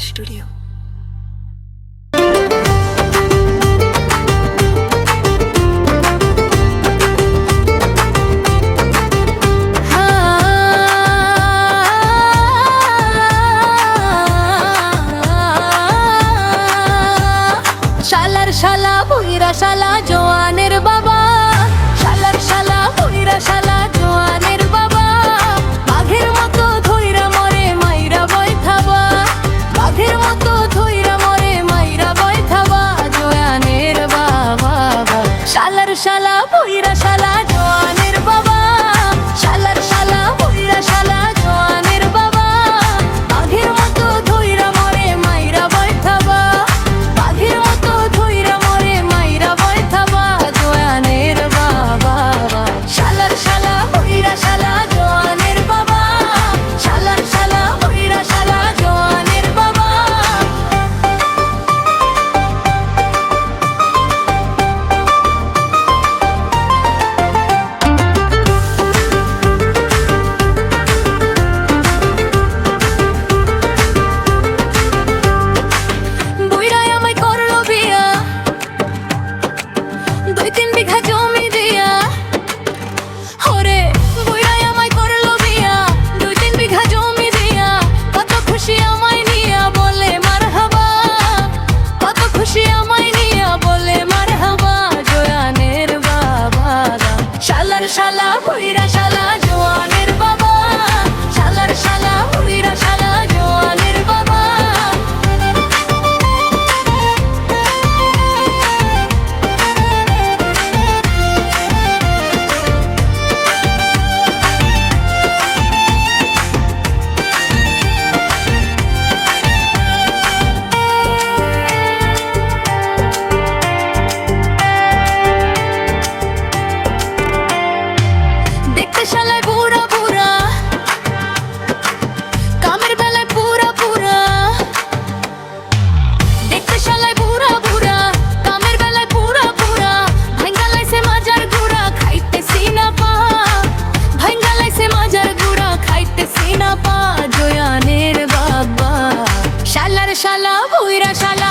Studio. শালার শালা বুইরা শালা জোয়ানের বাবা, শালার শালা বুইরা শালা জোয়ানের বাবা, বাঘের মতো ধইরা মরে মাইরা বইথাবা, বাঘের মতো ধইরা মরে মাইরা বইথাবা জোয়ানের বাবা। শালার শালা বুইরা শালা জোয়ানের বাবা, শালার শালা বুইরা শালা জোয়ানের বাবা, বাঘের মতো ধইরা মরে মাইরা বইথাবা, বাঘের মতো ধইরা মরে মাইরা বইথাবা জোয়ানের বাবা। শালার শালা বুইরা শালা জোয়ানের বাবা, শালার শালা বুইরা শালা জোয়ানের বাবা। বুইড়াই আমায় করলো বিয়া, 2-3 বিঘা জমি দিয়া, ওরে বুইড়াই আমায় করলো বিয়া, 2-3 বিঘা জমি দিয়া, কত খুশি আমায় নিয়া বলে মারহাবা, কত খুশি আমায় নিয়া বলে মারহাবা জোয়ানের বাবা। শালার শালা বুইড়া শালা জোয়ানের বাবা, শালার শালা বুইড়া শালা জোয়ানের বাবা। দেখতে শালায় বুড়া বুড়া, কামের বেলায় পুরা পুরা, দেখতে শালায় বুড়া বুড়া, কামের বেলায় পুরা পুরা, ভাঙ্গা লাইছে মাজার গুড়া খাইতেছি না পা, ভাঙ্গা লাইছে মাজার গুড়া খাইতেছি না পা জোয়ানের বাবা। শালার শালা বুইরা শালা